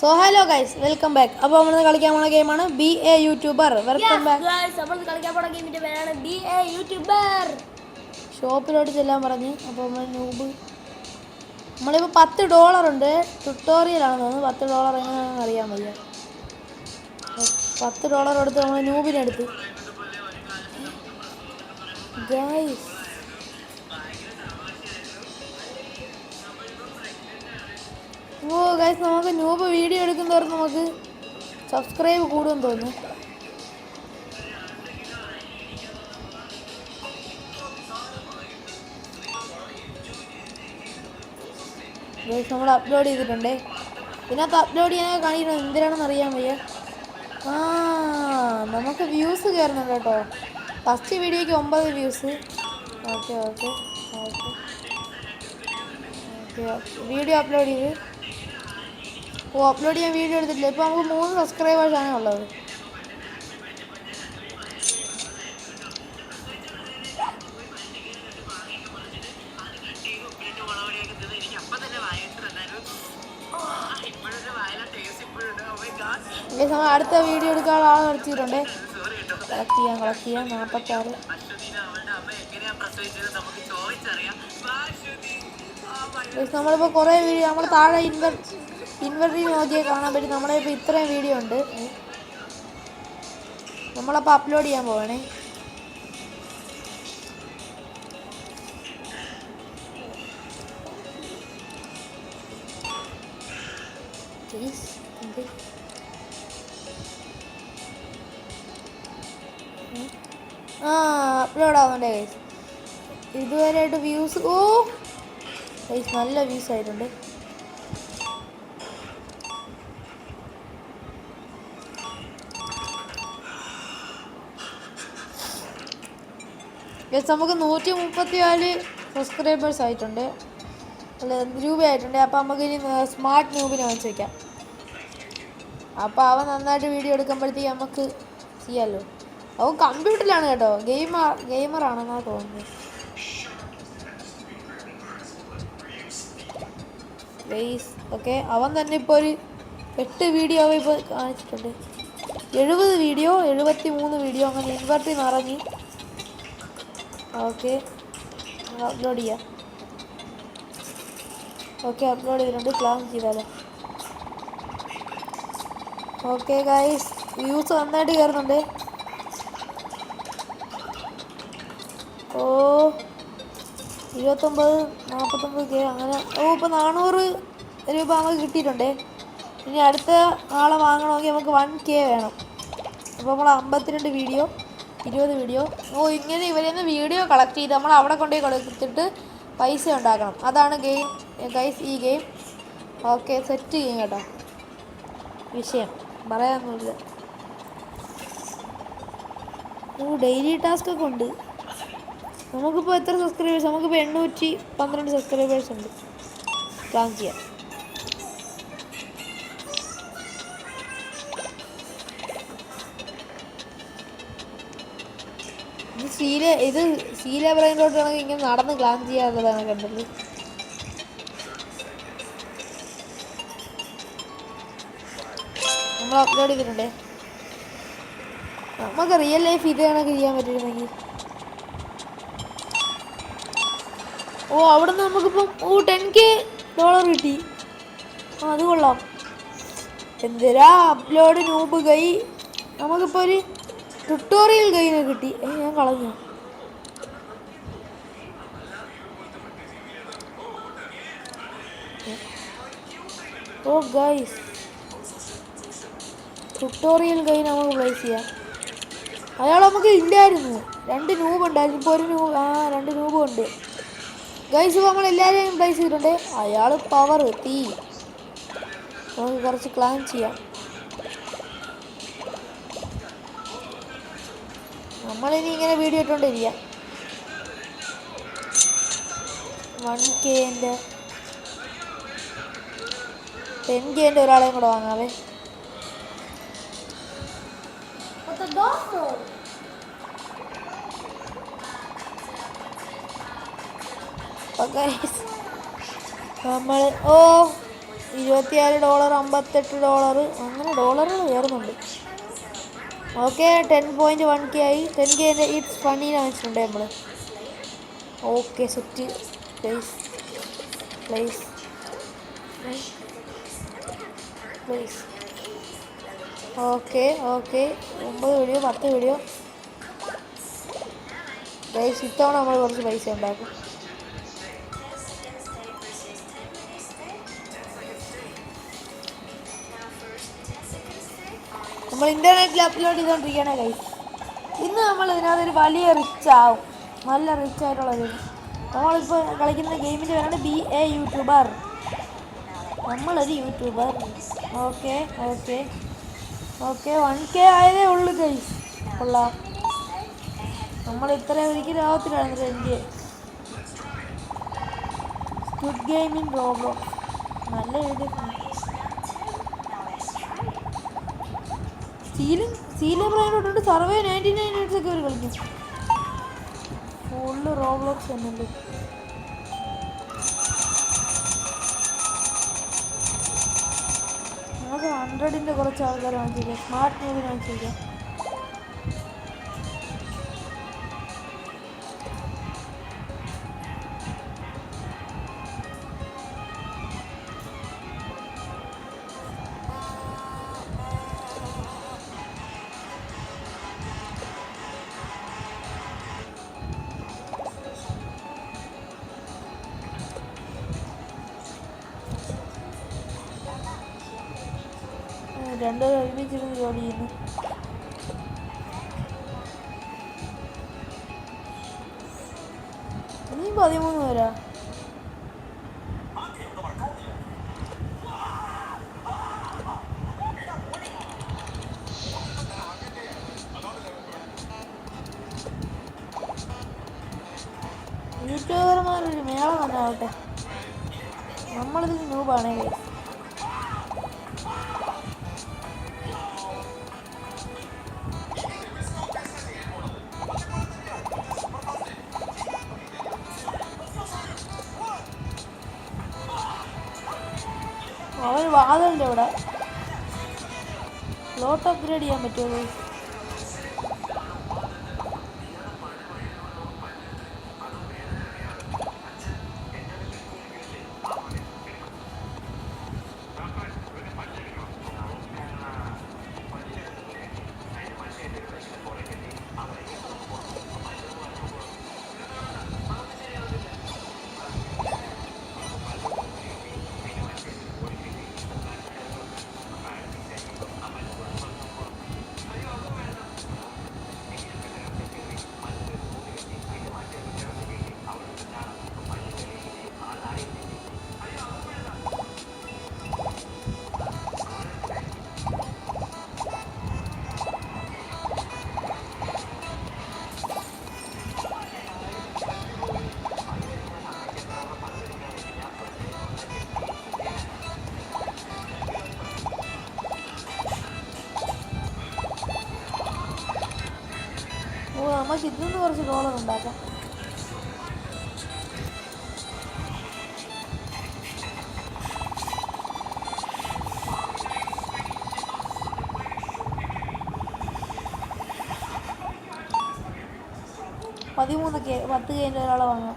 So hello guys, welcome back. അപ്പോൾ നമ്മൾ കളിക്കാൻ പോണ ഗെയിമാണ് be a YouTuber. Welcome back. ഷോപ്പിലോട്ട് ചെല്ലാൻ പറഞ്ഞ്. അപ്പോൾ നമ്മൾ നമ്മളിപ്പോൾ $10 ഉണ്ട്. ട്യൂട്ടോറിയലാണെന്ന് തോന്നുന്നു. $10 എങ്ങനെയാണെന്ന് അറിയാൻ വയ്യ. $10 എടുത്ത് നമ്മൾ നൂബിനെ എടുത്ത് ഗൈസ്. ഓ ഗൈസ്, നമുക്ക് നൂബ് വീഡിയോ എടുക്കുന്നവർക്ക് നമുക്ക് സബ്സ്ക്രൈബ് കൂടുമെന്ന് തോന്നുന്നു. ഗൈസ്, നമ്മൾ അപ്ലോഡ് ചെയ്തിട്ടുണ്ട്. ഇതിനകത്ത് അപ്ലോഡ് ചെയ്യാനൊക്കെ കാണിക്കണം. എന്തിനാണെന്ന് അറിയാൻ വയ്യ. നമുക്ക് വ്യൂസ് കയറുന്നുണ്ട് കേട്ടോ. ഫസ്റ്റ് വീഡിയോയ്ക്ക് 9 views. Okay okay okay okay video upload ചെയ്ത്. അപ്ലോഡ് ചെയ്യാൻ വീഡിയോ എടുത്തിട്ടില്ല. ഇപ്പോൾ നമുക്ക് 3 സബ്സ്ക്രൈബേഴ്സാണ് ഉള്ളത്. നമ്മൾ അടുത്ത വീഡിയോ എടുക്കാനുള്ള ആൾ നിർത്തിയിട്ടുണ്ട്. കളക്ട് ചെയ്യാം 46. നമ്മളിപ്പോൾ കുറേ വീഡിയോ നമ്മൾ താഴെ ഇൻവെർട്ടറി നോക്കിയാൽ കാണാൻ പറ്റും. നമ്മളെ ഇപ്പോൾ ഇത്രയും വീഡിയോ ഉണ്ട്. നമ്മളപ്പോൾ അപ്ലോഡ് ചെയ്യാൻ പോകണേ. അപ്ലോഡ് ആവുന്നുണ്ടേ ഗൈസ്. ഇതുവരെയായിട്ട് വ്യൂസ് ഗൈസ് നല്ല വ്യൂസ് ആയിട്ടുണ്ട്. ഗൈസ്, നമുക്ക് 134 സബ്സ്ക്രൈബേഴ്സ് ആയിട്ടുണ്ട്. അല്ല, രൂപയായിട്ടുണ്ട്. അപ്പോൾ നമുക്ക് ഇനി സ്മാർട്ട് ന്യൂബിനെ വാങ്ങിച്ച് വയ്ക്കാം. അപ്പോൾ അവൻ നന്നായിട്ട് വീഡിയോ എടുക്കുമ്പോഴത്തേക്ക് നമുക്ക് ചെയ്യാമല്ലോ. അവൻ കമ്പ്യൂട്ടറിലാണ് കേട്ടോ. ഗെയിമറാണെന്നാണ് തോന്നുന്നത്. ഗൈസ് ഓക്കെ, അവൻ തന്നെ ഇപ്പോൾ ഒരു 8 വീഡിയോ ഇപ്പോൾ കാണിച്ചിട്ടുണ്ട്. 70 വീഡിയോ 73 വീഡിയോ അങ്ങനെ ഇൻവെർട്ടി നിറഞ്ഞ്. ഓക്കെ, അപ്ലോഡ് ചെയ്യാം. ഓക്കെ, അപ്ലോഡ് ചെയ്തിട്ടുണ്ട്. ക്ലാം ചെയ്താലോ. ഓക്കെ ഗൈസ്, വ്യൂസ് നന്നായിട്ട് കയറുന്നുണ്ട്. 29-49K അങ്ങനെ. ഇപ്പോൾ 400 രൂപ നമുക്ക് കിട്ടിയിട്ടുണ്ട്. ഇനി അടുത്ത ആളെ വാങ്ങണമെങ്കിൽ നമുക്ക് 1K വേണം. അപ്പോൾ നമ്മൾ 52 വീഡിയോ 20 വീഡിയോ. ഇങ്ങനെ ഇവരെന്ന് വീഡിയോ കളക്ട് ചെയ്ത് നമ്മൾ അവിടെ കൊണ്ടുപോയി കൊടുത്തിട്ട് പൈസ ഉണ്ടാക്കണം. അതാണ് ഗെയിം ഗൈസ്, ഈ ഗെയിം. ഓക്കെ, സെറ്റ് ചെയ്യും കേട്ടോ. വിഷയം പറയാനൊന്നുമില്ല. ഡെയിലി ടാസ്ക് ഒക്കെ ഉണ്ട്. നമുക്കിപ്പോൾ എത്ര സബ്സ്ക്രൈബേഴ്സ്? നമുക്കിപ്പോൾ 812 സബ്സ്ക്രൈബേഴ്സ് ഉണ്ട്. പ്ലാൻ ചെയ്യാം. ഇത് സീല ബ്രെയിനിലോട്ടാണെങ്കിൽ ഇങ്ങനെ നടന്ന് ക്ലാൻ ചെയ്യാനുള്ളതാണ് കണ്ടത്. നമ്മൾ അപ്ലോഡ് ചെയ്തിട്ടുണ്ടേ. നമുക്ക് റിയൽ ലൈഫ് ഇത് കണക്ക് ചെയ്യാൻ പറ്റിയിരുന്നെങ്കിൽ. അവിടുന്ന് നമുക്കിപ്പം $10K കിട്ടി. അത് കൊള്ളാം. എന്തിനാ അപ്ലോഡ് നൂബ് ഗൈ. നമുക്കിപ്പോൾ ഒരു ട്യൂട്ടോറിയൽ ഗൈനെ കിട്ടി. ഞാൻ കളഞ്ഞു. ഗൈസ്, ട്യൂട്ടോറിയൽ ഗൈ നമുക്ക് പ്ലേസ് ചെയ്യാം. അയാൾ നമുക്ക് ഇല്ലായിരുന്നു. 2 നൂബ് ഉണ്ടായിരുന്നു. ഇപ്പോൾ 2 നൂബും ഉണ്ട് ഗൈസ്. ഇപ്പോൾ നമ്മളെല്ലാവരെയും പ്ലേസ് ചെയ്തിട്ടുണ്ട്. അയാൾ പവർ തീ. നമുക്ക് കുറച്ച് ക്ലാൻ ചെയ്യാം. നമ്മളിനി ഇങ്ങനെ വീഡിയോ ഇട്ടുകൊണ്ടിരിക്കാം. 1K 10K ഒരാളെയും കൂടെ വാങ്ങാവേ. നമ്മൾ $24, $58, അങ്ങനെ ഡോളറുകൾ കയറുന്നുണ്ട്. ഓക്കെ 10.1K ആയി. 10K ഇറ്റ്സ് ഫണ്ണീനെ വെച്ചിട്ടുണ്ട് നമ്മൾ. Okay set place place place. Okay 9 video 10 video guys. ഇത്തവണ നമ്മൾ കുറച്ച് പൈസ ഉണ്ടാക്കും. നമ്മൾ ഇൻ്റർനെറ്റിൽ അപ്ലോഡ് ചെയ്തുകൊണ്ടിരിക്കുകയാണ് ഗൈസ്. ഇന്ന് നമ്മൾ ഇതിനകത്തൊരു വലിയ റിച്ച് ആവും. നല്ല റിച്ച് ആയിട്ടുള്ളൊരു നമ്മളിപ്പോൾ കളിക്കുന്ന ഗെയിമിൻ്റെ പേരാണ് യൂട്യൂബർ. നമ്മളൊരു യൂട്യൂബർ. ഓക്കെ 1K ആയതേ ഉള്ളൂ ഗൈസ്. കൊള്ളാം. നമ്മൾ ഇത്രയും ഒരിക്കലും ആവത്തിലാണ് എനിക്ക്. സ്ക്വിഡ് ഗെയിമിൻ റോബ്ലോക്സ് നല്ല എഴുതിയിട്ടുണ്ട്. സീലിംഗ് ബ്രാൻഡോട്ടുണ്ട്. സർവേ 99 മിനിറ്റ്സ് ഒക്കെ അവർ കളിക്കും. ഫുള്ള് റോബ്ലോക്സ് തന്നെയുണ്ട്. നമുക്ക് 100ൻ്റെ കുറച്ച് ആൾക്കാർ വാങ്ങിച്ചിരിക്കാം. സ്മാർട്ട് മൂവിന് വാങ്ങിച്ചിരിക്കാം. രണ്ടുപേരും ഒരുമിച്ചിരുന്ന് ജോലി ചെയ്യുന്നു. ഇനി 13 പേരാ. യൂട്യൂബർമാരൊരു മേള തന്നെ ആവട്ടെ. നമ്മളിതിന് നൂബാണേ. അവൻ വാതലിൻ്റെ ഇവിടെ ലോട്ട് അപ്ഗ്രേഡ് ചെയ്യാൻ പറ്റുമോ? നമുക്ക് ഇതിന്ന് കുറച്ച് ഡോളർ ഉണ്ടാക്കാം. $13K 10K ഒരാളെ വാങ്ങാം.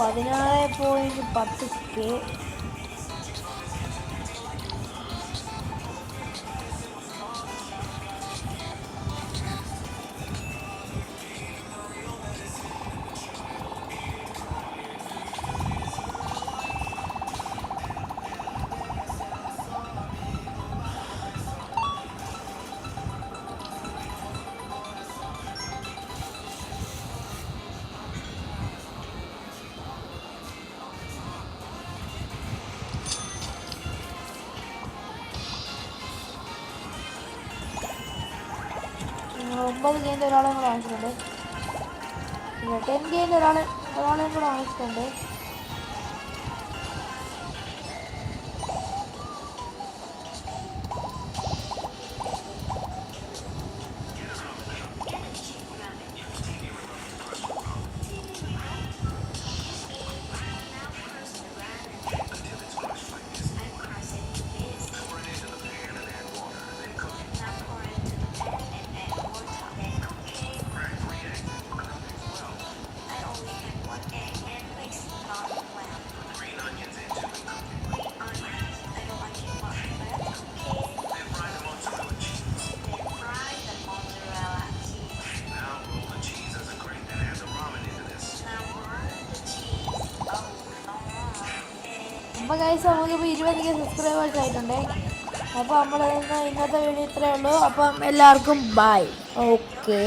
$16.10K. 9K ഒരാളെ കൂടെ വാങ്ങിച്ചിട്ടുണ്ട്. പിന്നെ 10K ഒരാളെയും കൂടെ വാങ്ങിച്ചിട്ടുണ്ട്. അപ്പോൾ ഗൈസ് നമുക്കിപ്പോൾ 20K സബ്സ്ക്രൈബേഴ്സ് ആയിട്ടുണ്ട്. അപ്പോൾ നമ്മൾ ഇന്നത്തെ വീഡിയോ ഇത്രയേ ഉള്ളൂ. അപ്പം എല്ലാവർക്കും ബൈ. ഓക്കേ.